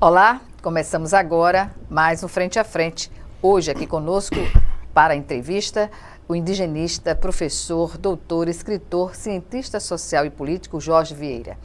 Olá, começamos agora mais um Frente a Frente. Hoje aqui conosco para a entrevista o indigenista, professor, doutor, escritor, cientista social e político Jorge Vieira,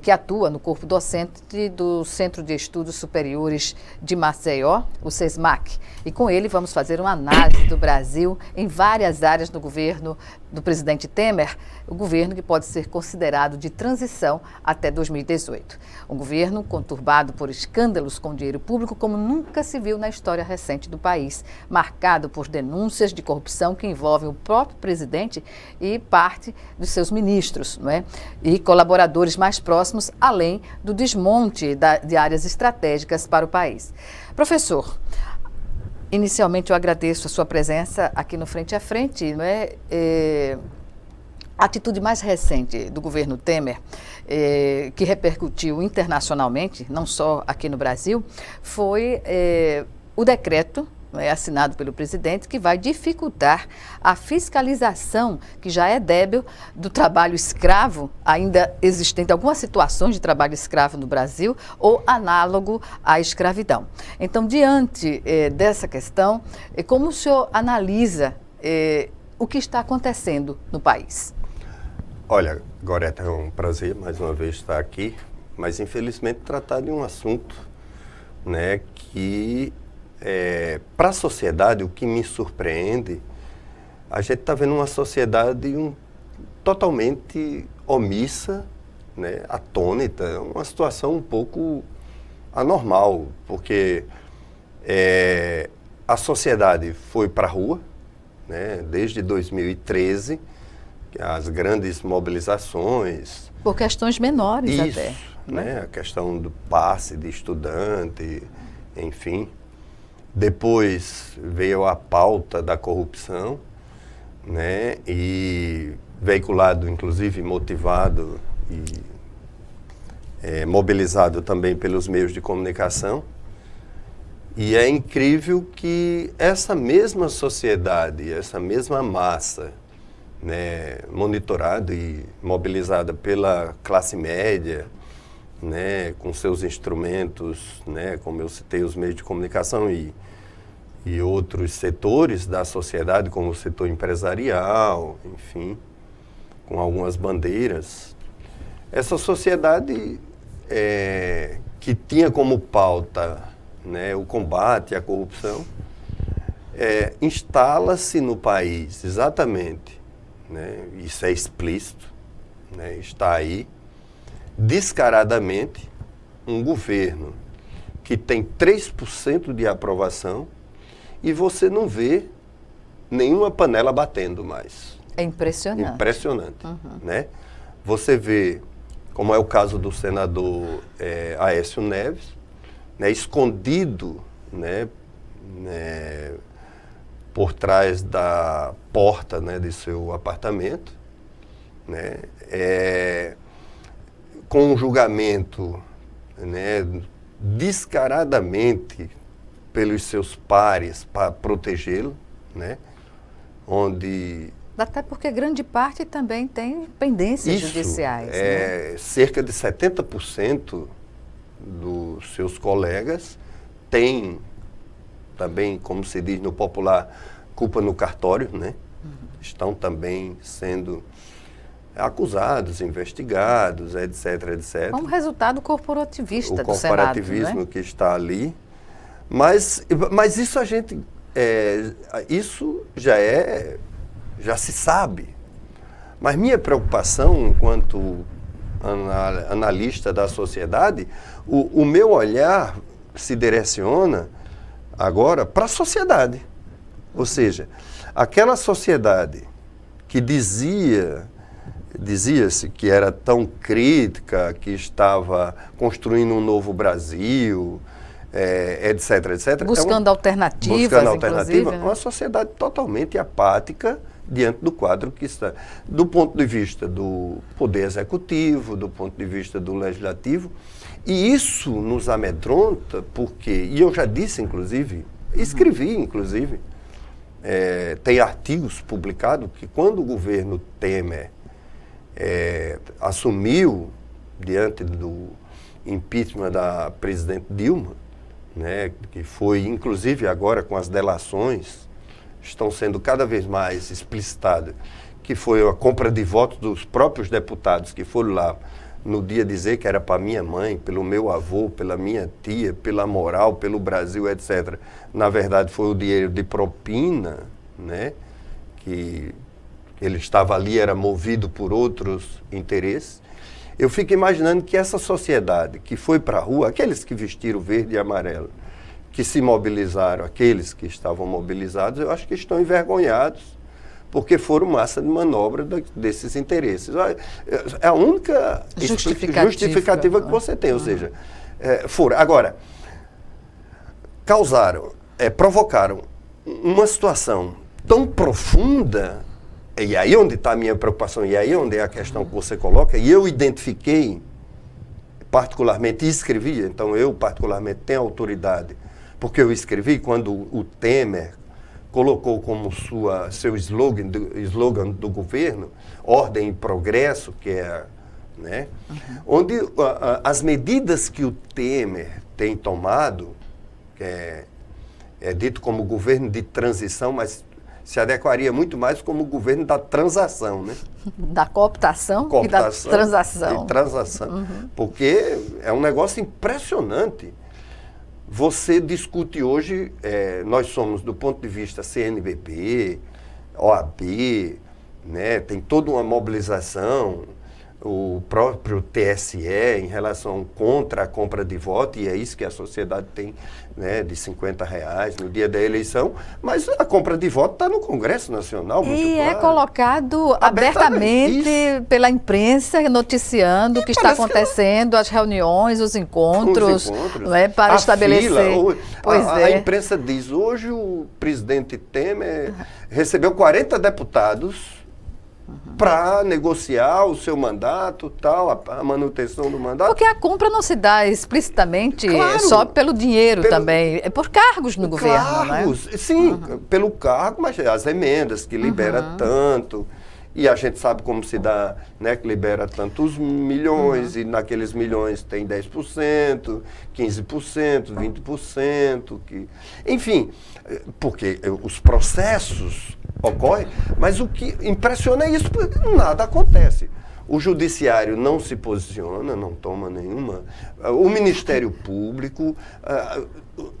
que atua no corpo docente do Centro de Estudos Superiores de Maceió, o SESMAC. E com ele vamos fazer uma análise do Brasil em várias áreas do governo do presidente Temer, o governo que pode ser considerado de transição até 2018. Um governo conturbado por escândalos com dinheiro público como nunca se viu na história recente do país, marcado por denúncias de corrupção que envolvem o próprio presidente e parte dos seus ministros, não é? E colaboradores mais próximos, além do desmonte de áreas estratégicas para o país. Professor, inicialmente eu agradeço a sua presença aqui no Frente a Frente, não é? A atitude mais recente do governo Temer, que repercutiu internacionalmente, não só aqui no Brasil, foi o decreto assinado pelo presidente, que vai dificultar a fiscalização, que já é débil, do trabalho escravo, ainda existente algumas situações de trabalho escravo no Brasil, ou análogo à escravidão. Então, diante dessa questão, como o senhor analisa o que está acontecendo no país? Olha, Goreta, é um prazer mais uma vez estar aqui, mas infelizmente tratar de um assunto, né, que para a sociedade, o que me surpreende, a gente está vendo uma sociedade totalmente omissa, né, atônita, uma situação um pouco anormal, porque a sociedade foi para a rua, né, desde 2013, as grandes mobilizações. Por questões menores isso, até. Né, a questão do passe de estudante, enfim. Depois veio a pauta da corrupção, né, e veiculado, inclusive motivado e mobilizado também pelos meios de comunicação. E é incrível que essa mesma sociedade, essa mesma massa, né, monitorada e mobilizada pela classe média, né, com seus instrumentos, né, como eu citei, os meios de comunicação e outros setores da sociedade, como o setor empresarial, enfim, com algumas bandeiras. Essa sociedade que tinha como pauta, né, o combate à corrupção, instala-se no país, exatamente, né, isso é explícito, né, está aí, descaradamente, um governo que tem 3% de aprovação e você não vê nenhuma panela batendo mais. É impressionante. Impressionante, né? Você vê, como é o caso do senador Aécio Neves, né, escondido, né, por trás da porta, né, de seu apartamento, né, com um julgamento, né, descaradamente pelos seus pares para protegê-lo, né, onde... Até porque grande parte também tem pendências judiciais. Né? Cerca de 70% dos seus colegas têm também, como se diz no popular, culpa no cartório, né? Estão também sendo acusados, investigados, etc, etc. Um resultado corporativista do Senado, o corporativismo, né, que está ali. Mas isso isso já se sabe. Mas minha preocupação, enquanto analista da sociedade, o meu olhar se direciona agora para a sociedade. Ou seja, aquela sociedade que dizia-se que era tão crítica, que estava construindo um novo Brasil, etc, etc. Buscando alternativas, inclusive, né? Uma sociedade totalmente apática diante do quadro que está, do ponto de vista do poder executivo, do ponto de vista do legislativo, e isso nos amedronta porque, e eu já disse, inclusive, escrevi, inclusive, tem artigos publicados que quando o governo Temer assumiu diante do impeachment da presidente Dilma, né, que foi, inclusive agora com as delações, estão sendo cada vez mais explicitadas, que foi a compra de votos dos próprios deputados que foram lá no dia dizer que era para minha mãe, pelo meu avô, pela minha tia, pela moral, pelo Brasil, etc. Na verdade, foi o dinheiro de propina, né, que ele estava ali, era movido por outros interesses. Eu fico imaginando que essa sociedade que foi para a rua, aqueles que vestiram verde e amarelo, que se mobilizaram, aqueles que estavam mobilizados, eu acho que estão envergonhados, porque foram massa de manobra desses interesses. É a única justificativa que você tem, ou seja, foram. Agora, provocaram uma situação tão profunda, e aí onde está a minha preocupação, e aí onde é a questão que você coloca, e eu identifiquei particularmente e escrevi, então eu particularmente tenho autoridade, porque eu escrevi quando o Temer colocou como seu slogan do governo, ordem e progresso, que é, né, onde as medidas que o Temer tem tomado, que é dito como governo de transição, mas se adequaria muito mais como governo da transação, né? Da cooptação e da transação. Porque é um negócio impressionante. Você discute hoje, nós somos do ponto de vista CNBB, OAB, né, tem toda uma mobilização, o próprio TSE em relação contra a compra de voto, e é isso que a sociedade tem, né, de R$50 no dia da eleição, mas a compra de voto está no Congresso Nacional, muito claro. E é colocado abertamente pela imprensa, noticiando o que está acontecendo, as reuniões, os encontros. Né, para estabelecer. A imprensa diz, hoje o presidente Temer recebeu 40 deputados para negociar o seu mandato, tal, a manutenção do mandato. Porque a compra não se dá explicitamente só pelo dinheiro também, é por cargos no governo, né? Sim, pelo cargo, mas as emendas que libera tanto, e a gente sabe como se dá, né, que libera tantos milhões, e naqueles milhões tem 10%, 15%, 20%, enfim, porque os processos ocorre, mas o que impressiona é isso, porque nada acontece. O judiciário não se posiciona, não toma nenhuma. O Ministério Público,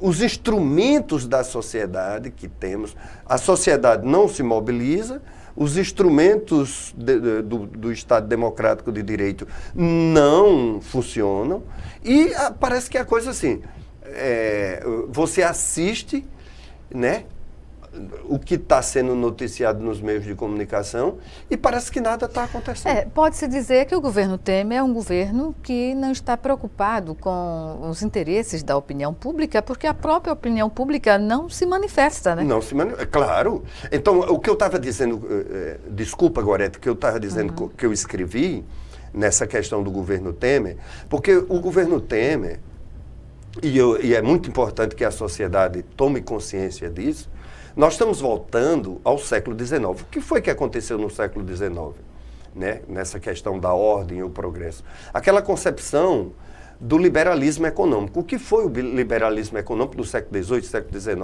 os instrumentos da sociedade que temos, a sociedade não se mobiliza, os instrumentos do Estado Democrático de Direito não funcionam, e parece que é a coisa assim, você assiste, né, o que está sendo noticiado nos meios de comunicação e parece que nada está acontecendo. Pode-se dizer que o governo Temer é um governo que não está preocupado com os interesses da opinião pública, porque a própria opinião pública não se manifesta, né? Não se manifesta, claro. Então, o que eu estava dizendo, desculpa, Gorete, que eu estava dizendo que eu escrevi nessa questão do governo Temer, porque o governo Temer, e é muito importante que a sociedade tome consciência disso, nós estamos voltando ao século XIX. O que foi que aconteceu no século XIX? Né? Nessa questão da ordem e o progresso. Aquela concepção do liberalismo econômico. O que foi o liberalismo econômico do século XVIII, século XIX?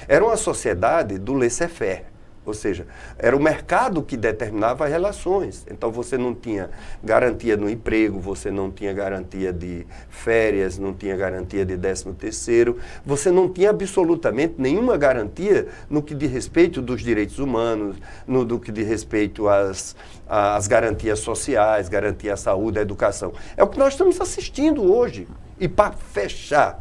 Era uma sociedade do laissez-faire. Ou seja, era o mercado que determinava as relações. Então, você não tinha garantia no emprego, você não tinha garantia de férias, não tinha garantia de 13º, você não tinha absolutamente nenhuma garantia no que diz respeito dos direitos humanos, no que diz respeito às garantias sociais, garantia à saúde, à educação. É o que nós estamos assistindo hoje. E para fechar,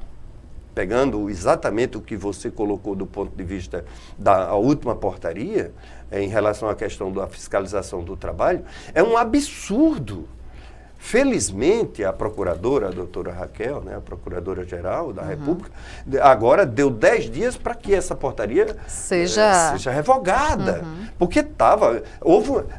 pegando exatamente o que você colocou do ponto de vista da última portaria, em relação à questão da fiscalização do trabalho, é um absurdo. Felizmente, a procuradora, a doutora Raquel, né, a procuradora-geral da República, agora deu 10 dias para que essa portaria seja revogada. Porque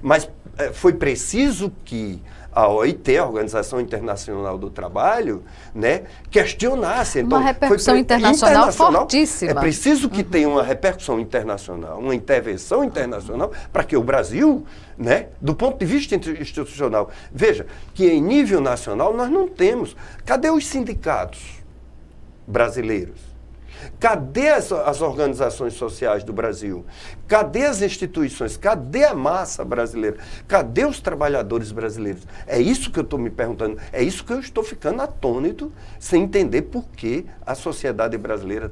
mas foi preciso que a OIT, a Organização Internacional do Trabalho, né, questionasse. Então, uma repercussão internacional fortíssima. É preciso que tenha uma repercussão internacional, uma intervenção internacional, para que o Brasil, né, do ponto de vista institucional, veja que em nível nacional nós não temos. Cadê os sindicatos brasileiros? Cadê as organizações sociais do Brasil? Cadê as instituições? Cadê a massa brasileira? Cadê os trabalhadores brasileiros? É isso que eu estou me perguntando. É isso que eu estou ficando atônito, sem entender por que a sociedade brasileira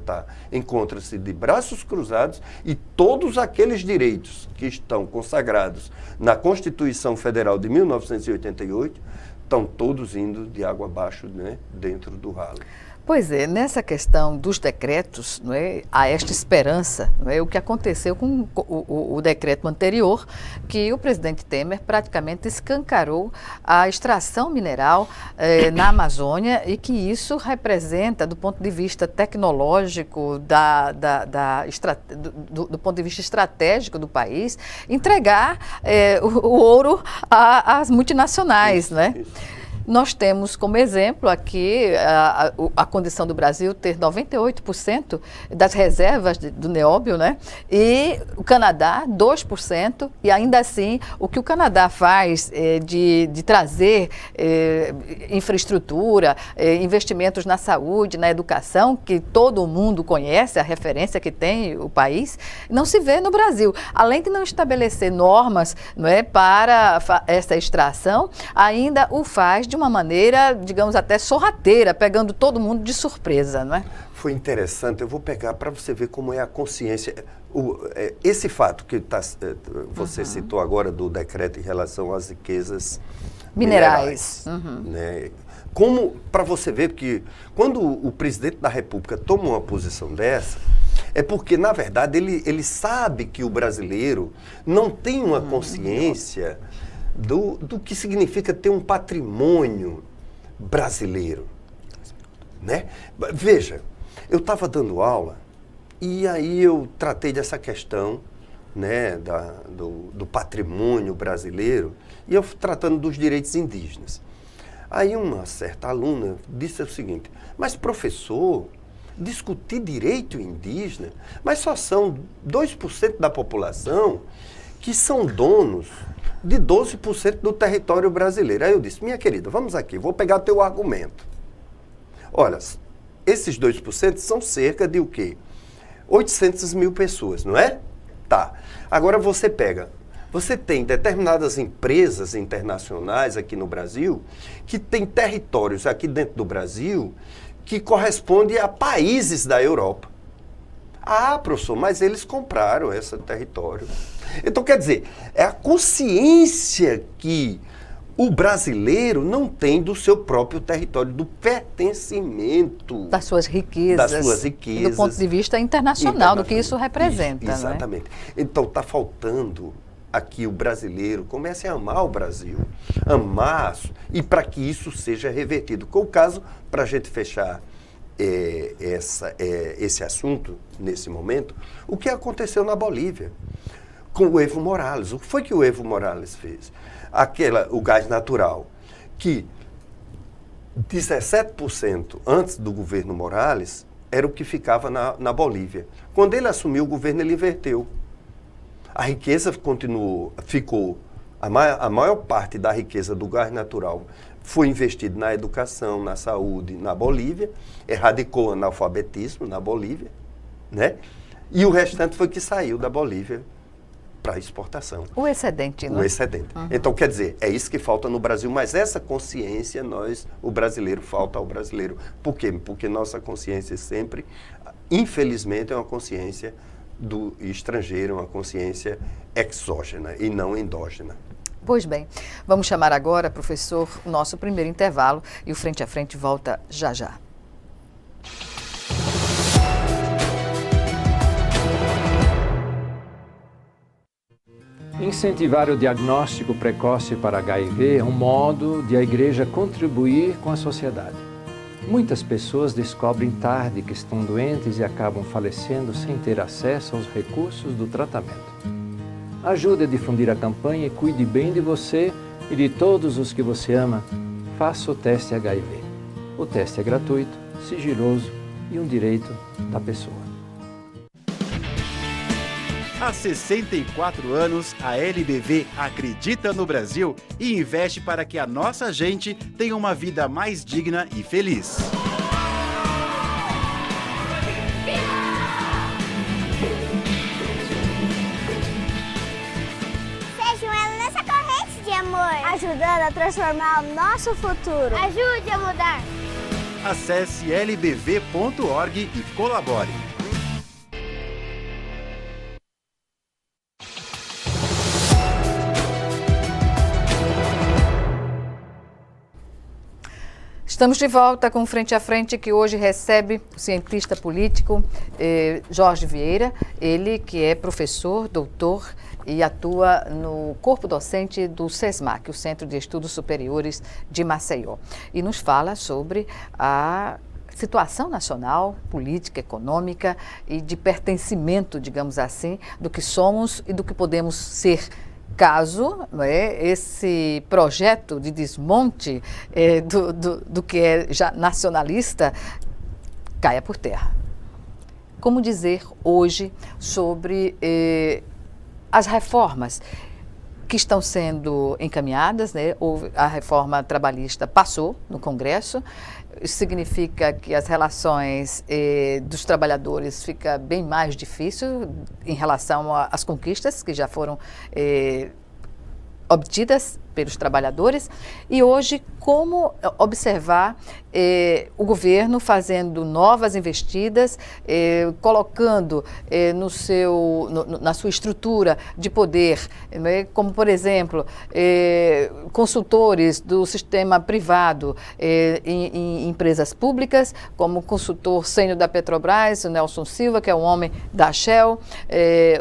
encontra-se de braços cruzados e todos aqueles direitos que estão consagrados na Constituição Federal de 1988 estão todos indo de água abaixo, né, dentro do ralo. Pois é, nessa questão dos decretos, não é, há esta esperança, não é, o que aconteceu com o decreto anterior, que o presidente Temer praticamente escancarou a extração mineral na Amazônia e que isso representa, do ponto de vista tecnológico, do ponto de vista estratégico do país, entregar o ouro às multinacionais, isso, né? Isso. Nós temos como exemplo aqui a condição do Brasil ter 98% das reservas do nióbio, né? E o Canadá, 2%, e ainda assim o que o Canadá faz de trazer infraestrutura, investimentos na saúde, na educação, que todo mundo conhece, a referência que tem o país, não se vê no Brasil. Além de não estabelecer normas, não é, para essa extração, ainda o faz de uma maneira, digamos, até sorrateira, pegando todo mundo de surpresa, não é? Foi interessante, eu vou pegar para você ver como é a consciência. Esse fato que você citou agora do decreto em relação às riquezas minerais. Né? Como, para você ver que quando o presidente da República toma uma posição dessa, é porque, na verdade, ele sabe que o brasileiro não tem uma consciência do que significa ter um patrimônio brasileiro, né? Veja, eu estava dando aula e aí eu tratei dessa questão, né, do patrimônio brasileiro e eu tratando dos direitos indígenas. Aí uma certa aluna disse o seguinte: mas professor, discutir direito indígena, mas só são 2% da população que são donos de 12% do território brasileiro. Aí eu disse: minha querida, vamos aqui, vou pegar teu argumento. Olha, esses 2% são cerca de o quê? 800 mil pessoas, não é? Tá. Agora você tem determinadas empresas internacionais aqui no Brasil que têm territórios aqui dentro do Brasil que correspondem a países da Europa. Ah, professor, mas eles compraram esse território. Então, quer dizer, é a consciência que o brasileiro não tem do seu próprio território, do pertencimento. Das suas riquezas. Das suas riquezas. Do ponto de vista internacional, do que isso representa. Isso, exatamente. Não é? Então, está faltando aqui o brasileiro comece a amar o Brasil. Amar, e para que isso seja revertido. Com o caso, para a gente fechar esse assunto, nesse momento, o que aconteceu na Bolívia com o Evo Morales. O que foi que o Evo Morales fez? O gás natural, que 17% antes do governo Morales era o que ficava na Bolívia. Quando ele assumiu o governo, ele inverteu. A riqueza ficou, a maior parte da riqueza do gás natural foi investido na educação, na saúde, na Bolívia, erradicou o analfabetismo na Bolívia, né? E o restante foi que saiu da Bolívia para exportação. O excedente, não é? O excedente. Então, quer dizer, é isso que falta no Brasil, mas essa consciência, o brasileiro, falta ao brasileiro. Por quê? Porque nossa consciência sempre, infelizmente, é uma consciência do estrangeiro, uma consciência exógena e não endógena. Pois bem, vamos chamar agora, professor, o nosso primeiro intervalo e o Frente a Frente volta já já. Incentivar o diagnóstico precoce para HIV é um modo de a igreja contribuir com a sociedade. Muitas pessoas descobrem tarde que estão doentes e acabam falecendo sem ter acesso aos recursos do tratamento. Ajude a difundir a campanha e cuide bem de você e de todos os que você ama. Faça o teste HIV. O teste é gratuito, sigiloso e um direito da pessoa. Há 64 anos, a LBV acredita no Brasil e investe para que a nossa gente tenha uma vida mais digna e feliz. Seja um elo nessa corrente de amor, ajudando a transformar o nosso futuro. Ajude a mudar. Acesse lbv.org e colabore. Estamos de volta com Frente a Frente, que hoje recebe o cientista político Jorge Vieira, ele que é professor, doutor e atua no corpo docente do SESMAC, o Centro de Estudos Superiores de Maceió. E nos fala sobre a situação nacional, política, econômica e de pertencimento, digamos assim, do que somos e do que podemos ser, caso esse projeto de desmonte do que é já nacionalista caia por terra. Como dizer hoje sobre as reformas que estão sendo encaminhadas, a reforma trabalhista passou no Congresso. Isso significa que as relações dos trabalhadores fica bem mais difícil em relação às conquistas que já foram obtidas pelos trabalhadores. E hoje, como observar o governo fazendo novas investidas, colocando na sua estrutura de poder, como, por exemplo, consultores do sistema privado em empresas públicas, como o consultor sênior da Petrobras, o Nelson Silva, que é um homem da Shell,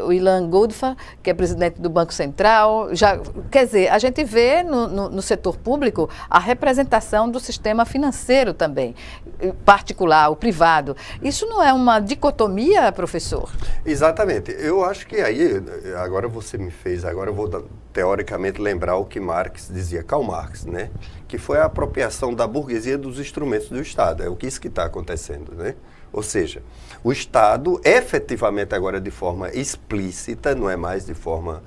o Ilan Goldfarb, que é presidente do Banco Central. Quer dizer, a gente vê no setor público a representação do sistema financeiro também, particular, o privado. Isso não é uma dicotomia, professor? Exatamente. Eu acho que aí, agora você me fez, agora eu vou teoricamente lembrar o que Marx dizia, Karl Marx, né? Que foi a apropriação da burguesia dos instrumentos do Estado. É isso que está acontecendo, né? Ou seja, o Estado efetivamente agora de forma explícita, não é mais de forma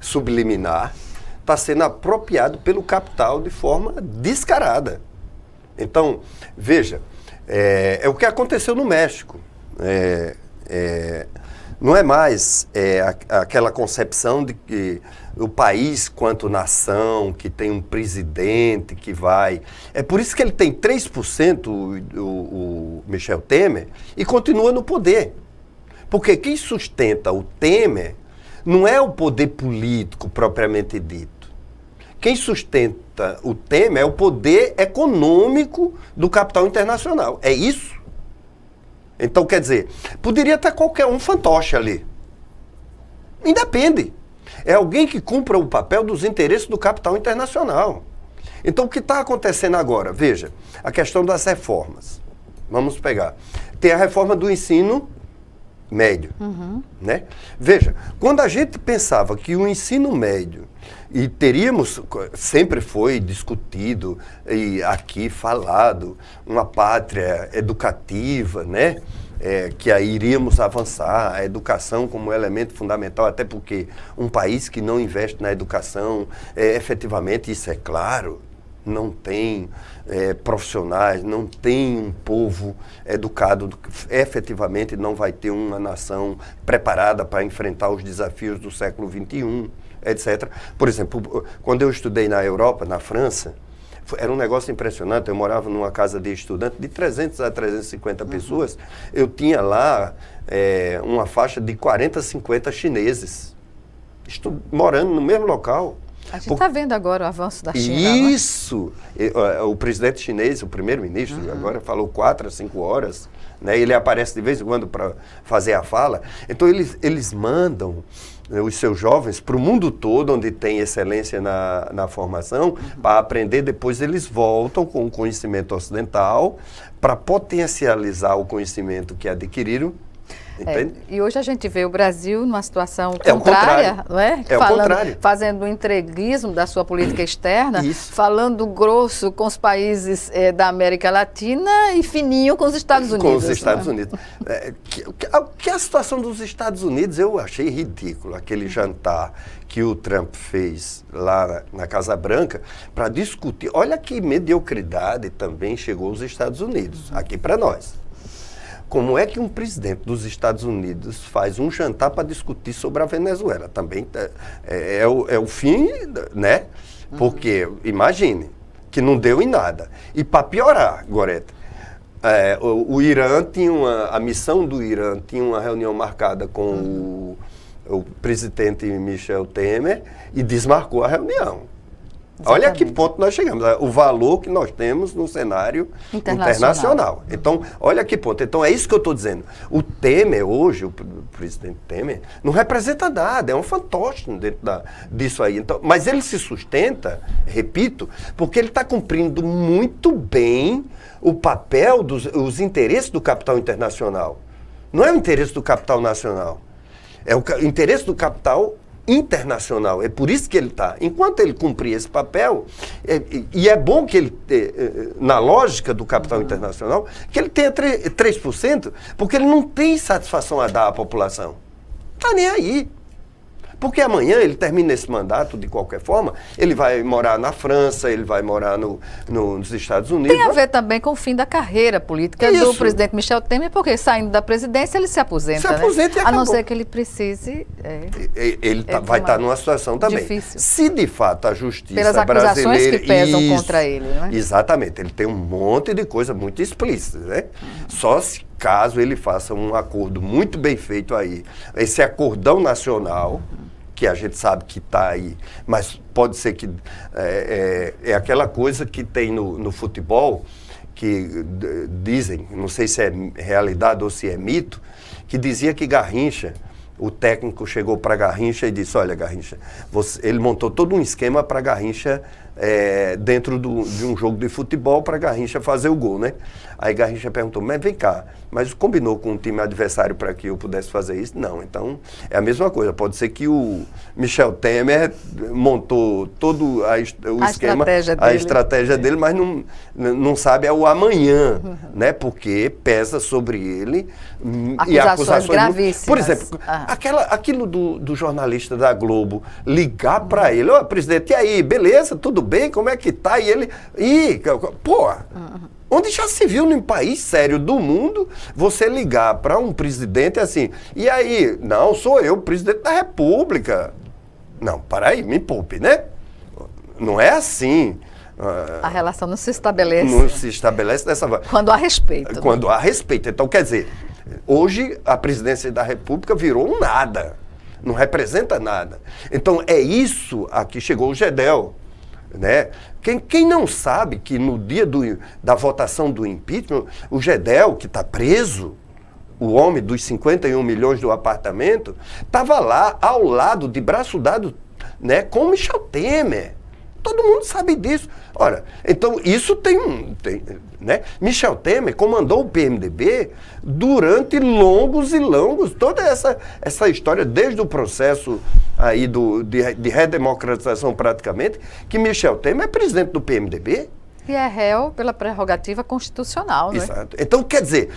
subliminar, está sendo apropriado pelo capital de forma descarada. Então, veja, é o que aconteceu no México. Não é mais aquela concepção de que o país quanto nação, que tem um presidente que vai... É por isso que ele tem 3%, o Michel Temer, e continua no poder. Porque quem sustenta o Temer não é o poder político propriamente dito. Quem sustenta o Temer é o poder econômico do capital internacional. É isso. Então, quer dizer, poderia estar qualquer um fantoche ali. Independe. É alguém que cumpra o papel dos interesses do capital internacional. Então, o que está acontecendo agora? Veja, a questão das reformas. Vamos pegar. Tem a reforma do ensino médio. Né? Veja, quando a gente pensava que o ensino médio, e sempre foi discutido e aqui falado, uma pátria educativa, né? Que aí iríamos avançar, a educação como elemento fundamental, até porque um país que não investe na educação, efetivamente, isso é claro, não tem profissionais, não tem um povo educado, efetivamente não vai ter uma nação preparada para enfrentar os desafios do século XXI, etc. Por exemplo, quando eu estudei na Europa, na França, era um negócio impressionante. Eu morava numa casa de estudante de 300 a 350 pessoas. Eu tinha lá uma faixa de 40, 50 chineses morando no mesmo local. A gente está vendo agora o avanço da China. Isso! O presidente chinês, o primeiro-ministro, agora falou 4 a 5 horas, né? Ele aparece de vez em quando para fazer a fala. Então, eles mandam os seus jovens para o mundo todo, onde tem excelência na formação, para aprender. Depois eles voltam com o conhecimento ocidental para potencializar o conhecimento que adquiriram Entende? E hoje a gente vê o Brasil numa situação É o contrária, contrário. não é? É o contrário. Fazendo um entreguismo da sua política externa, Isso. falando grosso com os países da América Latina e fininho com os Estados Unidos. Com os Estados né? Unidos. Que a situação dos Estados Unidos eu achei ridículo, aquele jantar que o Trump fez lá na Casa Branca para discutir. Olha que mediocridade também chegou aos Estados Unidos, aqui para nós. Como é que um presidente dos Estados Unidos faz um jantar para discutir sobre a Venezuela? Também é o fim, né? Porque, imagine, que não deu em nada. E para piorar, Gorete, o Irã tinha a missão do Irã tinha uma reunião marcada com o presidente Michel Temer e desmarcou a reunião. Exatamente. Olha a que ponto nós chegamos, o valor que nós temos no cenário internacional. Então, olha que ponto. Então, é isso que eu estou dizendo. O Temer hoje, o presidente Temer, não representa nada, é um fantoche dentro disso aí. Então, mas ele se sustenta, repito, porque ele está cumprindo muito bem o papel os interesses do capital internacional. Não é o interesse do capital nacional, é o interesse do capital internacional. É por isso que ele está. Enquanto ele cumprir esse papel, e é bom que ele, na lógica do capital internacional, que ele tenha 3%, porque ele não tem satisfação a dar à população. Está nem aí. Porque amanhã ele termina esse mandato de qualquer forma, ele vai morar na França, ele vai morar nos Estados Unidos. Tem a ver também com o fim da carreira política do presidente Michel Temer, porque saindo da presidência ele se aposenta. Se aposenta, né? A não ser que ele precise. Ele vai estar numa situação também. Difícil. Se de fato a justiça pelas acusações brasileira, que pesam contra ele, não é? Exatamente, ele tem um monte de coisa muito explícita, né? Só se caso ele faça um acordo muito bem feito aí, esse acordão nacional, que a gente sabe que está aí, mas pode ser que é aquela coisa que tem no futebol, que dizem, não sei se é realidade ou se é mito, que dizia que Garrincha, o técnico chegou para Garrincha e disse, olha Garrincha, ele montou todo um esquema para Garrincha dentro de um jogo de futebol para Garrincha fazer o gol, né? Aí Garrincha perguntou, mas vem cá, mas combinou com o time adversário para que eu pudesse fazer isso? Não, então é a mesma coisa, pode ser que o Michel Temer montou todo o esquema, a estratégia dele, mas não sabe o amanhã, né? Porque pesa sobre ele e acusações gravíssimas. Por exemplo, aquilo do jornalista da Globo ligar para ele, ó, presidente, e aí, beleza, tudo bem, como é que tá? E ele, onde já se viu num país sério do mundo você ligar para um presidente assim, e aí, não, sou eu, presidente da República. Não, para aí, me poupe, né? Não é assim. A relação não se estabelece. Não se estabelece dessa forma. Quando há respeito. Quando há respeito. Então, quer dizer, hoje a presidência da República virou um nada. Não representa nada. Então, é isso a que chegou o Gedel. Né? Quem não sabe que no dia da votação do impeachment, o Gedel, que está preso, o homem dos 51 milhões do apartamento, estava lá ao lado, de braço dado, né, com o Michel Temer. Todo mundo sabe disso. Ora, então isso né? Michel Temer comandou o PMDB durante longos e longos, toda essa história, desde o processo aí de redemocratização praticamente, que Michel Temer é presidente do PMDB. E é réu pela prerrogativa constitucional, né? Exato. Então, quer dizer,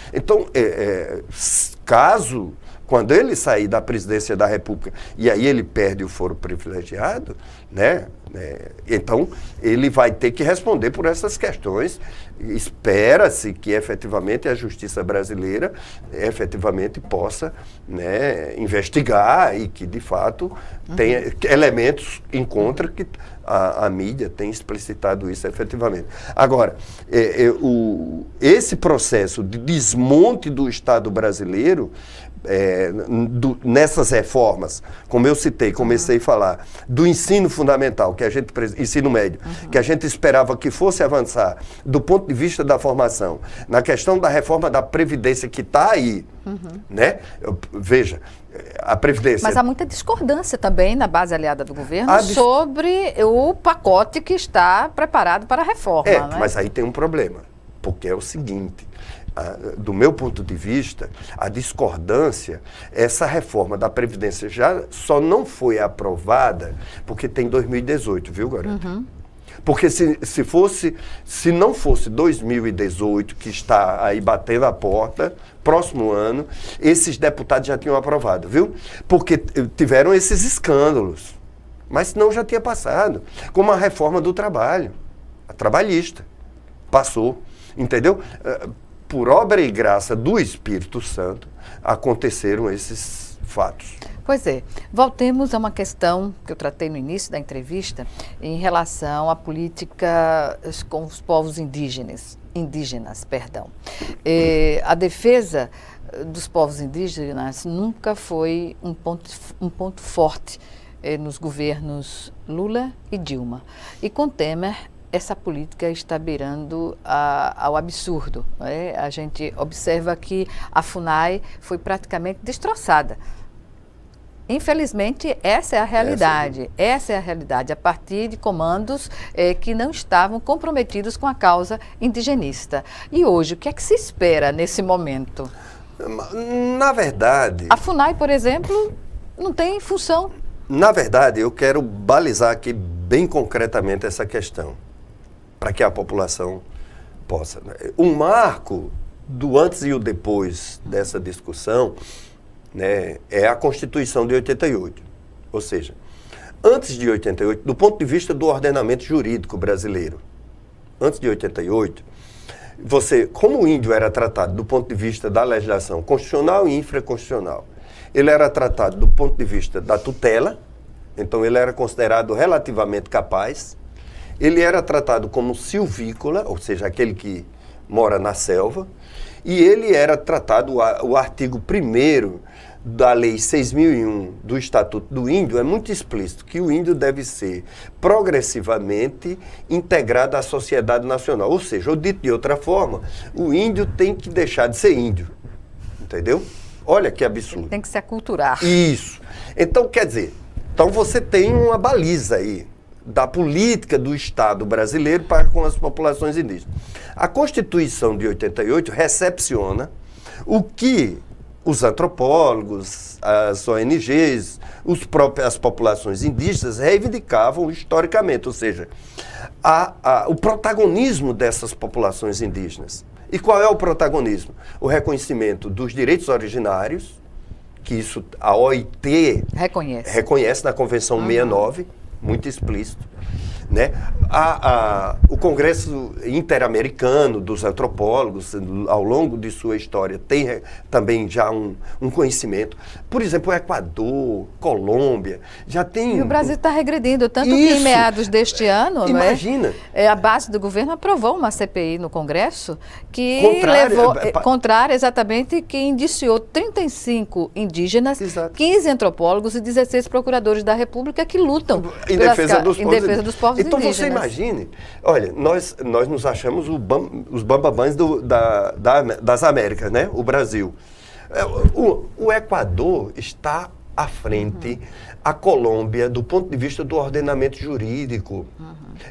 caso, quando ele sair da presidência da República e aí ele perde o foro privilegiado, né? Então, ele vai ter que responder por essas questões. Espera-se que efetivamente a justiça brasileira efetivamente possa, né, investigar e que de fato tenha elementos em contra que a mídia tem explicitado isso efetivamente. Agora, esse processo de desmonte do Estado brasileiro, nessas reformas, como eu citei, comecei a falar, do ensino fundamental, ensino médio, que a gente esperava que fosse avançar do ponto de vista da formação, na questão da reforma da Previdência que está aí, né? Veja, a Previdência... Mas há muita discordância também na base aliada do governo sobre o pacote que está preparado para a reforma. Né? Mas aí tem um problema, porque é o seguinte, do meu ponto de vista, a discordância, essa reforma da Previdência já só não foi aprovada porque tem 2018, viu, Gorete? Porque se não fosse 2018, que está aí batendo a porta, próximo ano, esses deputados já tinham aprovado, viu? Porque tiveram esses escândalos. Mas senão já tinha passado. Como a reforma do trabalho, a trabalhista. Passou, entendeu? Por obra e graça do Espírito Santo, aconteceram esses fatos. Pois é. Voltemos a uma questão que eu tratei no início da entrevista em relação à política com os povos indígenas. A defesa dos povos indígenas nunca foi um ponto forte nos governos Lula e Dilma. E com Temer, essa política está beirando ao absurdo. Né? A gente observa que a FUNAI foi praticamente destroçada. Infelizmente, essa é a realidade. Essa é a realidade, a partir de comandos que não estavam comprometidos com a causa indigenista. E hoje, o que é que se espera nesse momento? Na verdade... A FUNAI, por exemplo, não tem função. Na verdade, eu quero balizar aqui bem concretamente essa questão, para que a população possa... Um marco do antes e o depois dessa discussão, né, é a Constituição de 88. Ou seja, antes de 88, do ponto de vista do ordenamento jurídico brasileiro, antes de 88, como o índio era tratado do ponto de vista da legislação constitucional e infraconstitucional, ele era tratado do ponto de vista da tutela, então ele era considerado relativamente capaz, ele era tratado como silvícola, ou seja, aquele que mora na selva, e ele era tratado, o artigo 1º da Lei 6.001 do Estatuto do Índio é muito explícito, que o índio deve ser progressivamente integrado à sociedade nacional. Ou seja, ou dito de outra forma, o índio tem que deixar de ser índio, entendeu? Olha que absurdo. Tem que se aculturar. Isso. Então, quer dizer, você tem uma baliza aí da política do Estado brasileiro para com as populações indígenas. A Constituição de 88 recepciona o que os antropólogos, as ONGs, as populações indígenas reivindicavam historicamente, ou seja, o protagonismo dessas populações indígenas. E qual é o protagonismo? O reconhecimento dos direitos originários, que isso a OIT reconhece na Convenção 69, muito explícito, né? O Congresso Interamericano dos Antropólogos, ao longo de sua história, tem também já um conhecimento. Por exemplo, o Equador, Colômbia, já tem... E o Brasil está regredindo, tanto que em meados deste ano, imagina, a base do governo aprovou uma CPI no Congresso que levou, contrária exatamente, que indiciou 35 indígenas, exato, 15 antropólogos e 16 procuradores da República que lutam em defesa dos povos então, indígenas. Você imagine, olha, nós nos achamos os bambambãs das Américas, né? O Brasil. O Equador está à frente, a Colômbia, do ponto de vista do ordenamento jurídico.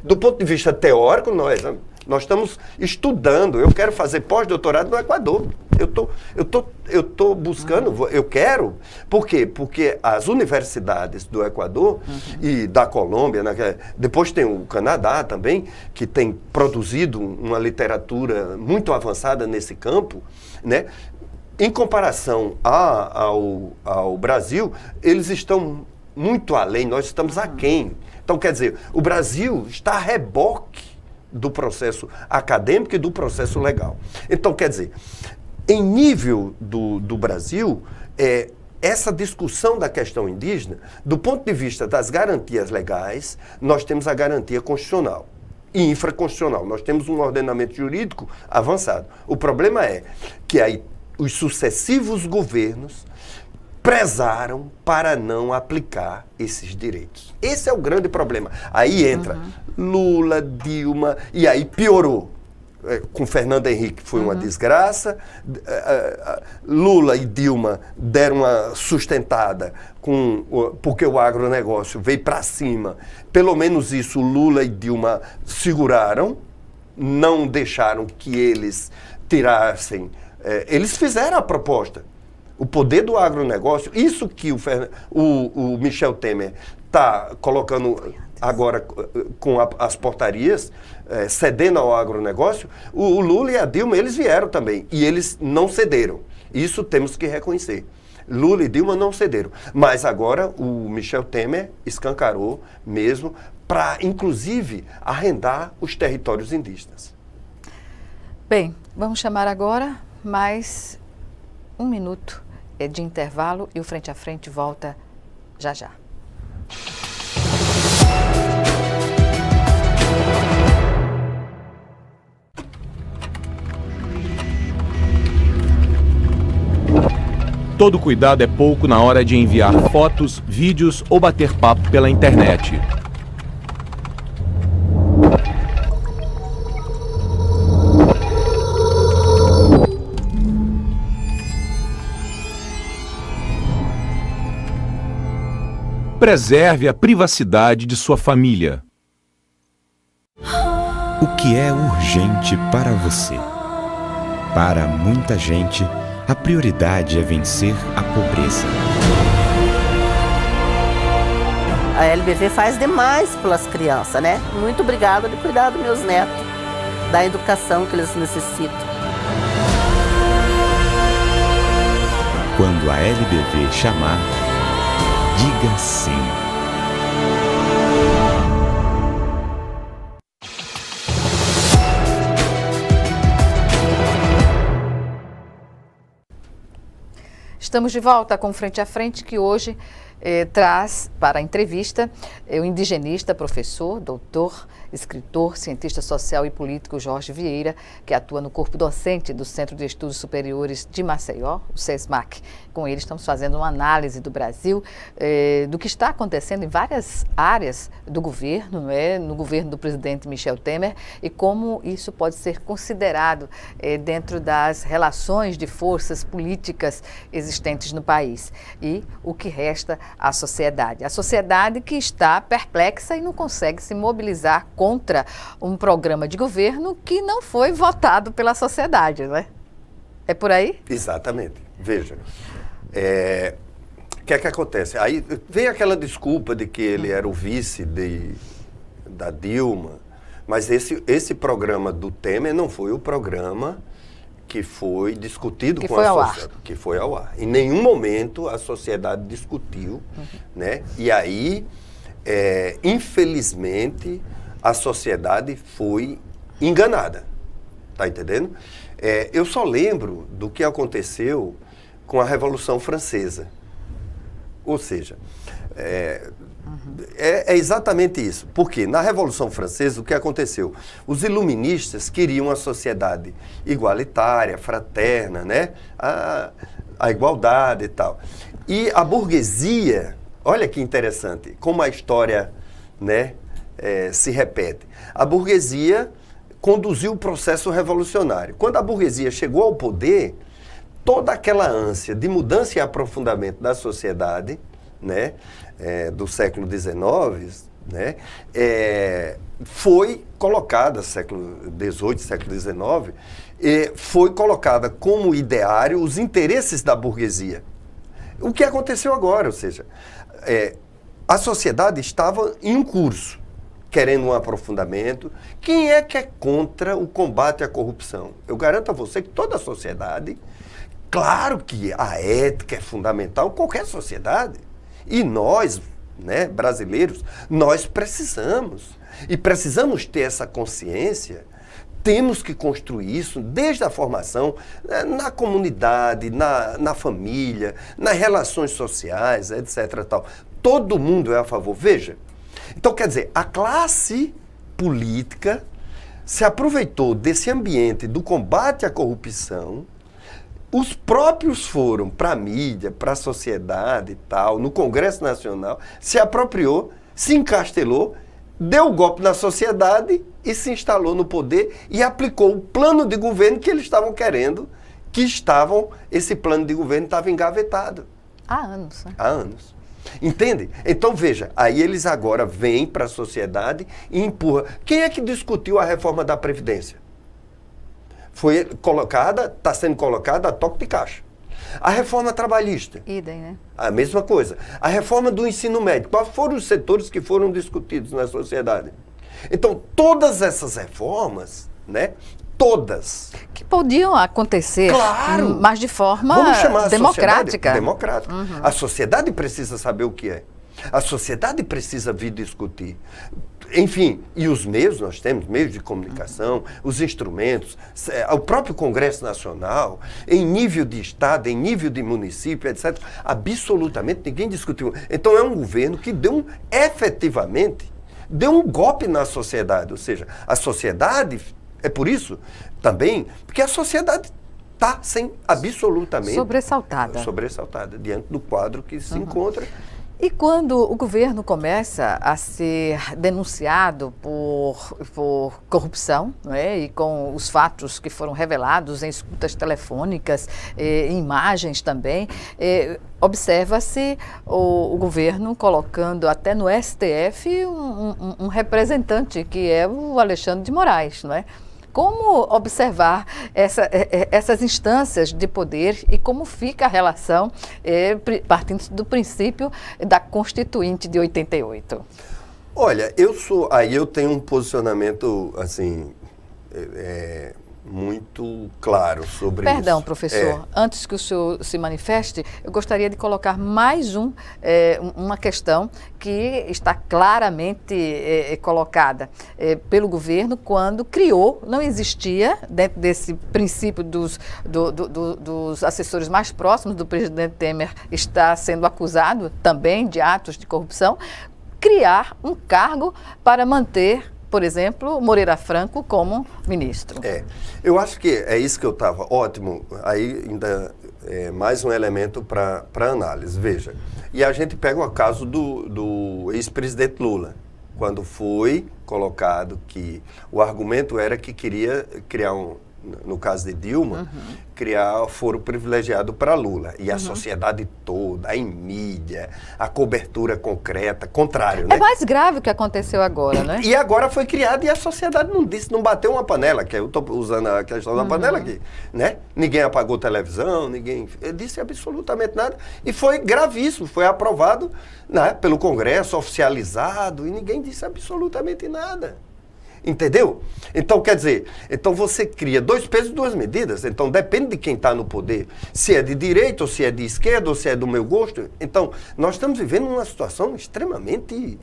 Do ponto de vista teórico, nós estamos estudando. Eu quero fazer pós-doutorado no Equador. Eu tô buscando, eu quero. Por quê? Porque as universidades do Equador e da Colômbia, depois tem o Canadá também, que tem produzido uma literatura muito avançada nesse campo, né? Em comparação ao Brasil, eles estão muito além, nós estamos aquém. Então, quer dizer, o Brasil está a reboque do processo acadêmico e do processo legal. Então, quer dizer, em nível do Brasil, essa discussão da questão indígena, do ponto de vista das garantias legais, nós temos a garantia constitucional e infraconstitucional. Nós temos um ordenamento jurídico avançado. O problema é que aí os sucessivos governos prezaram para não aplicar esses direitos. Esse é o grande problema. Aí entra Lula, Dilma, e aí piorou. Com Fernando Henrique foi uma desgraça, Lula e Dilma deram uma sustentada, porque o agronegócio veio para cima. Pelo menos isso Lula e Dilma seguraram, não deixaram que eles tirassem... eles fizeram a proposta. O poder do agronegócio, isso que o Michel Temer está colocando agora com as portarias, cedendo ao agronegócio, o Lula e a Dilma, eles vieram também, e eles não cederam. Isso temos que reconhecer. Lula e Dilma não cederam. Mas agora o Michel Temer escancarou mesmo para, inclusive, arrendar os territórios indígenas. Bem, vamos chamar agora mais 1 minuto de intervalo e o Frente a Frente volta já já. Todo cuidado é pouco na hora de enviar fotos, vídeos ou bater papo pela internet. Preserve a privacidade de sua família. O que é urgente para você? Para muita gente, a prioridade é vencer a pobreza. A LBV faz demais pelas crianças, né? Muito obrigada de cuidar dos meus netos, da educação que eles necessitam. Quando a LBV chamar, diga sim. Estamos de volta com Frente a Frente, que hoje traz para a entrevista o indigenista, professor, doutor, escritor, cientista social e político Jorge Vieira, que atua no corpo docente do Centro de Estudos Superiores de Maceió, o CESMAC. Com ele estamos fazendo uma análise do Brasil, do que está acontecendo em várias áreas do governo, não é? No governo do presidente Michel Temer, e como isso pode ser considerado dentro das relações de forças políticas existentes no país. E o que resta à sociedade. A sociedade que está perplexa e não consegue se mobilizar contra um programa de governo que não foi votado pela sociedade, não é? É por aí? Exatamente. Veja, o que é que acontece? Aí vem aquela desculpa de que ele era o vice da Dilma, mas esse programa do Temer não foi o programa que foi discutido com a sociedade, que foi ao ar. Em nenhum momento a sociedade discutiu, né? E aí, infelizmente, a sociedade foi enganada, tá entendendo? Eu só lembro do que aconteceu com a Revolução Francesa. Ou seja, é exatamente isso. Porque na Revolução Francesa, o que aconteceu? Os iluministas queriam uma sociedade igualitária, fraterna, né? A igualdade e tal. E a burguesia, olha que interessante, como a história, né, se repete. A burguesia conduziu o processo revolucionário. Quando a burguesia chegou ao poder, toda aquela ânsia de mudança e aprofundamento da sociedade, né, do século XIX, né, foi colocada, século XVIII, século XIX, foi colocada como ideário os interesses da burguesia. O que aconteceu agora, ou seja, a sociedade estava em um curso, querendo um aprofundamento. Quem é que é contra o combate à corrupção? Eu garanto a você que toda a sociedade, claro que a ética é fundamental em qualquer sociedade. E nós, né, brasileiros, nós precisamos. E precisamos ter essa consciência. Temos que construir isso desde a formação, na comunidade, na família, nas relações sociais, etc. Tal. Todo mundo é a favor. Veja, então quer dizer, a classe política se aproveitou desse ambiente do combate à corrupção. Os próprios foram para a mídia, para a sociedade e tal, no Congresso Nacional, se apropriou, se encastelou, deu o golpe na sociedade e se instalou no poder e aplicou o plano de governo que eles estavam querendo, esse plano de governo estava engavetado. Há anos. Né? Há anos. Entende? Então, veja, aí eles agora vêm para a sociedade e empurram. Quem é que discutiu a reforma da Previdência? está sendo colocada a toque de caixa. A reforma trabalhista. Idem, né? A mesma coisa. A reforma do ensino médio. Quais foram os setores que foram discutidos na sociedade? Então, todas essas reformas, né? Todas. Que podiam acontecer, claro, mas de forma vamos chamar democrática. Democrática. A sociedade precisa saber o que é. A sociedade precisa vir discutir. Enfim, e os meios, nós temos meios de comunicação, os instrumentos, o próprio Congresso Nacional, em nível de Estado, em nível de município, etc. Absolutamente ninguém discutiu. Então é um governo que efetivamente, deu um golpe na sociedade. Ou seja, a sociedade, é por isso também, porque a sociedade está absolutamente sobressaltada diante do quadro que se encontra. E quando o governo começa a ser denunciado por corrupção, não é? E com os fatos que foram revelados em escutas telefônicas, em imagens também, observa-se o governo colocando até no STF um representante, que é o Alexandre de Moraes, não é? Como observar essas instâncias de poder e como fica a relação, partindo do princípio da Constituinte de 88? Olha, eu tenho um posicionamento, assim, muito claro sobre isso. Perdão, professor, antes que o senhor se manifeste, eu gostaria de colocar mais uma questão que está claramente colocada pelo governo quando criou, não existia, dentro desse princípio dos assessores mais próximos do presidente Temer está sendo acusado também de atos de corrupção, criar um cargo para manter, por exemplo, Moreira Franco como ministro. Eu acho que é isso que eu estava. Ótimo, aí ainda mais um elemento para análise. Veja, e a gente pega o caso do ex-presidente Lula, quando foi colocado que o argumento era que queria criar no caso de Dilma, criar foro privilegiado para Lula. E a sociedade toda, a mídia, a cobertura concreta, contrário, né? É mais grave o que aconteceu agora, né? E agora foi criado e a sociedade não bateu uma panela, que eu estou usando a questão da panela aqui, né? Ninguém apagou televisão, ninguém disse absolutamente nada. E foi gravíssimo, foi aprovado, né, pelo Congresso, oficializado, e ninguém disse absolutamente nada. Entendeu? Então, quer dizer, você cria 2 pesos e 2 medidas. Então, depende de quem está no poder. Se é de direita, ou se é de esquerda, ou se é do meu gosto. Então, nós estamos vivendo uma situação extremamente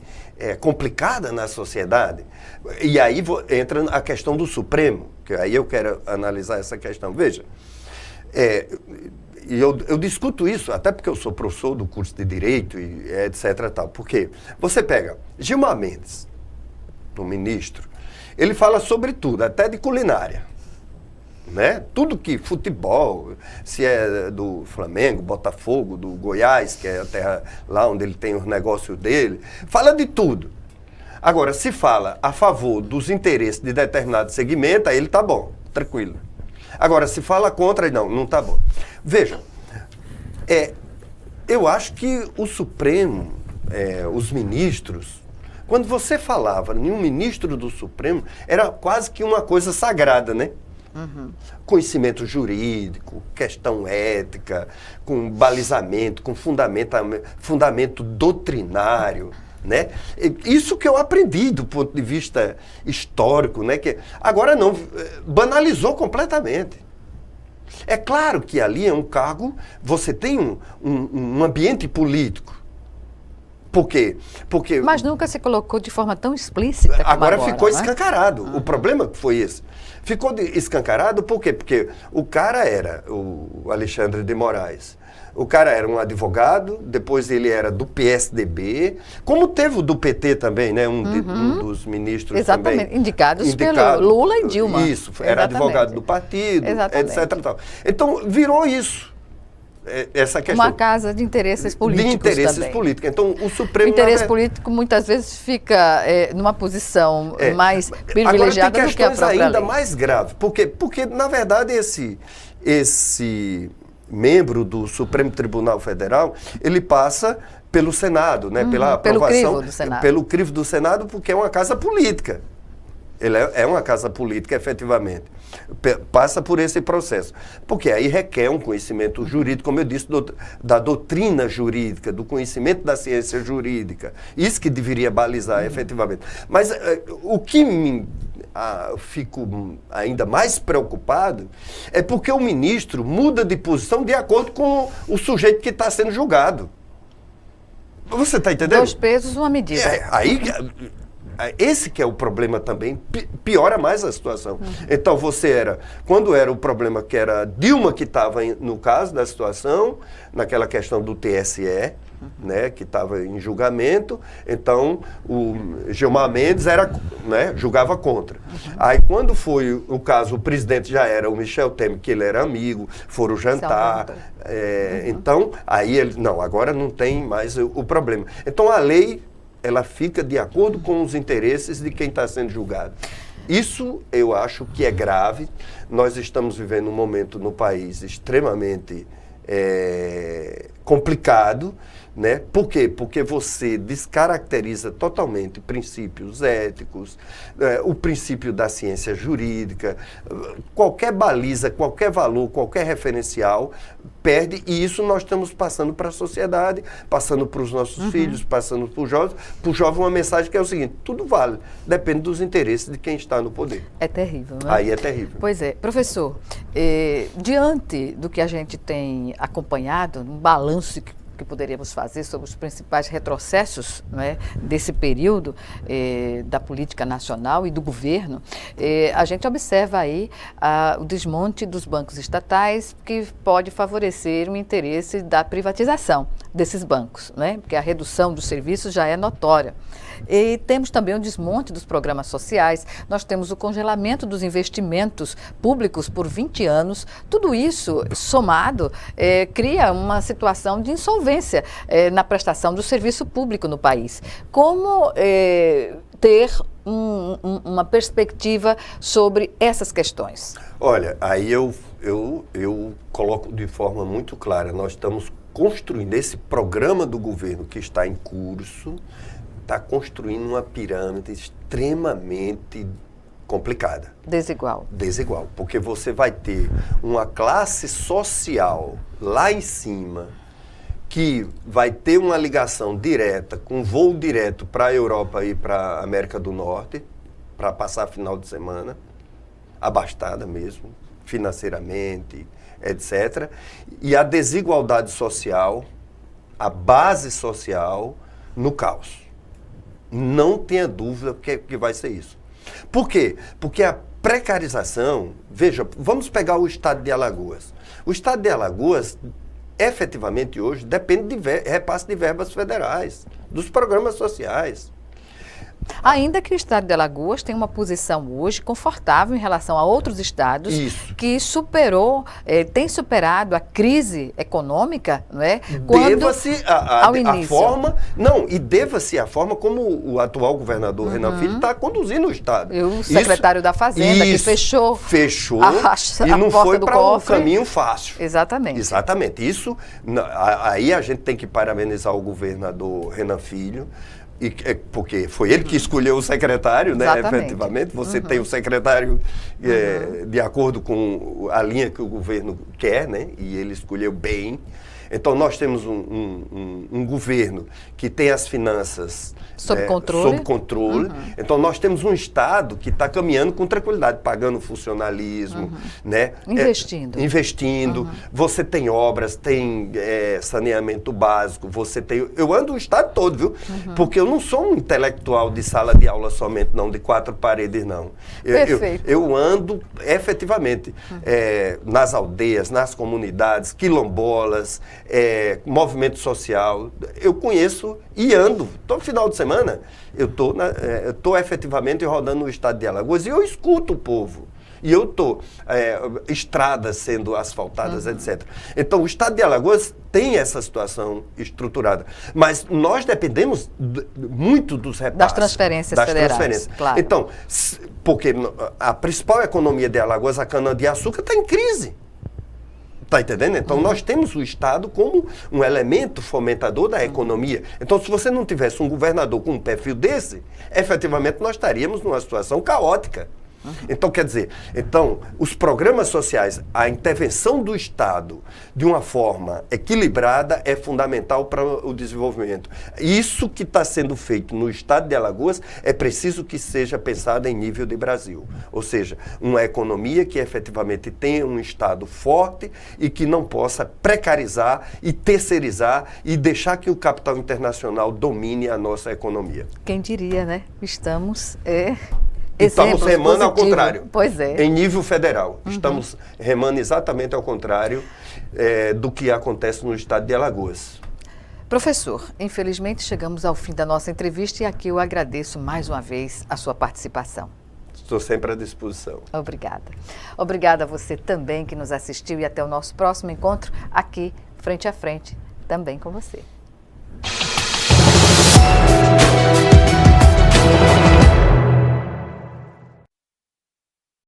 complicada na sociedade. E aí entra a questão do Supremo, que aí eu quero analisar essa questão. Veja, eu discuto isso, até porque eu sou professor do curso de Direito, e etc. Tal. Porque você pega Gilmar Mendes, o ministro, ele fala sobre tudo, até de culinária, né? Tudo que futebol, se é do Flamengo, Botafogo, do Goiás, que é a terra lá onde ele tem os negócios dele, fala de tudo. Agora, se fala a favor dos interesses de determinado segmento, aí ele tá bom, tranquilo. Agora, se fala contra, não tá bom. Veja, eu acho que o Supremo, os ministros, quando você falava em um ministro do Supremo, era quase que uma coisa sagrada, né? Conhecimento jurídico, questão ética, com balizamento, com fundamento doutrinário, né? Isso que eu aprendi do ponto de vista histórico, né? Que agora não, banalizou completamente. É claro que ali é um cargo, você tem um ambiente político. Por quê? Porque... Mas nunca se colocou de forma tão explícita como agora ficou, né? Escancarado. O problema foi esse. Ficou escancarado por quê? Porque o cara era o Alexandre de Moraes. O cara era um advogado, depois ele era do PSDB, como teve o do PT também, né? Um dos ministros também. Indicados pelo Lula e Dilma. Isso, era advogado do partido, etc. Tal. Então, virou isso. Essa questão. Uma casa de interesses políticos. De interesses também. Políticos. Então, o Supremo. O interesse político muitas vezes fica numa posição mais privilegiada do que a própria lei. Agora, tem questões ainda mais graves. Porque, na verdade, esse membro do Supremo Tribunal Federal, ele passa pelo Senado, né? Pela aprovação. Pelo crivo do Senado. Pelo crivo do Senado, porque é uma casa política. Ele é uma casa política, efetivamente. Passa por esse processo. Porque aí requer um conhecimento jurídico, como eu disse, da doutrina jurídica, do conhecimento da ciência jurídica. Isso que deveria balizar, efetivamente. Mas o que fico ainda mais preocupado é porque o ministro muda de posição de acordo com o sujeito que está sendo julgado. Você está entendendo? 2 pesos, uma medida. Esse que é o problema também, piora mais a situação. Então quando era o problema que era Dilma que estava no caso da situação, naquela questão do TSE, né, que estava em julgamento, então o Gilmar Mendes julgava contra. Aí quando foi o caso, o presidente já era o Michel Temer, que ele era amigo, foram jantar, então aí ele, não, agora não tem mais o problema. Então a lei, ela fica de acordo com os interesses de quem está sendo julgado. Isso eu acho que é grave. Nós estamos vivendo um momento no país extremamente complicado, né? Por quê? Porque você descaracteriza totalmente princípios éticos, o princípio da ciência jurídica, qualquer baliza, qualquer valor, qualquer referencial perde, e isso nós estamos passando para a sociedade, passando para os nossos filhos, passando para os jovens. Para o jovem uma mensagem que é o seguinte: tudo vale, depende dos interesses de quem está no poder. É terrível, não é? Aí é terrível. Pois é. Professor, diante do que a gente tem acompanhado, um balanço que poderíamos fazer sobre os principais retrocessos, não é, desse período da política nacional e do governo, a gente observa aí o desmonte dos bancos estatais, que pode favorecer o interesse da privatização desses bancos, né, porque a redução dos serviços já é notória. E temos também o desmonte dos programas sociais, nós temos o congelamento dos investimentos públicos por 20 anos. Tudo isso, somado, cria uma situação de insolvência na prestação do serviço público no país. Como ter uma perspectiva sobre essas questões? Olha, aí eu coloco de forma muito clara: nós estamos construindo esse programa do governo que está em curso, está construindo uma pirâmide extremamente complicada. Desigual. Desigual, porque você vai ter uma classe social lá em cima que vai ter uma ligação direta, com voo direto para a Europa e para a América do Norte, para passar final de semana, abastada mesmo, financeiramente, etc. E a desigualdade social, a base social, no caos. Não tenha dúvida que vai ser isso. Por quê? Porque a precarização, veja, vamos pegar o estado de Alagoas. O estado de Alagoas, efetivamente hoje, depende de repasse de verbas federais, dos programas sociais. Ainda que o estado de Alagoas tenha uma posição hoje confortável em relação a outros estados, que tem superado a crise econômica, não é? Deva-se a forma, e deva-se a forma como o atual governador Renan Filho está conduzindo o estado. E o secretário da Fazenda, que fechou e não foi para um caminho fácil. Exatamente. Exatamente. Isso, aí a gente tem que parabenizar o governador Renan Filho, porque foi ele que escolheu o secretário, né? Efetivamente. Você tem o secretário de acordo com a linha que o governo quer, né? E ele escolheu bem. Então, nós temos um governo que tem as finanças sob controle. Então, nós temos um Estado que está caminhando com tranquilidade, pagando funcionalismo, né? Investindo. Você tem obras, tem saneamento básico, você tem... Eu ando o Estado todo, viu? Porque eu não sou um intelectual de sala de aula somente, não, de 4 paredes, não. Eu ando efetivamente nas aldeias, nas comunidades, quilombolas, movimento social. Eu conheço e ando. Todo final de semana eu estou efetivamente rodando no estado de Alagoas e eu escuto o povo. E eu estou estradas sendo asfaltadas, etc. Então, o estado de Alagoas tem essa situação estruturada. Mas nós dependemos muito dos repasses. Das transferências federais. Claro. Então, porque a principal economia de Alagoas, a cana-de-açúcar, está em crise. Está entendendo? Então, nós temos o Estado como um elemento fomentador da economia. Então, se você não tivesse um governador com um perfil desse, efetivamente nós estaríamos numa situação caótica. Então, quer dizer, os programas sociais, a intervenção do Estado de uma forma equilibrada é fundamental para o desenvolvimento. Isso que está sendo feito no Estado de Alagoas é preciso que seja pensado em nível de Brasil. Ou seja, uma economia que efetivamente tenha um Estado forte e que não possa precarizar e terceirizar e deixar que o capital internacional domine a nossa economia. Quem diria, né? Estamos... Estamos remando ao contrário. Pois é. Em nível federal. Estamos remando exatamente ao contrário do que acontece no estado de Alagoas. Professor, infelizmente chegamos ao fim da nossa entrevista e aqui eu agradeço mais uma vez a sua participação. Estou sempre à disposição. Obrigada. Obrigada a você também que nos assistiu e até o nosso próximo encontro aqui, frente a frente, também com você.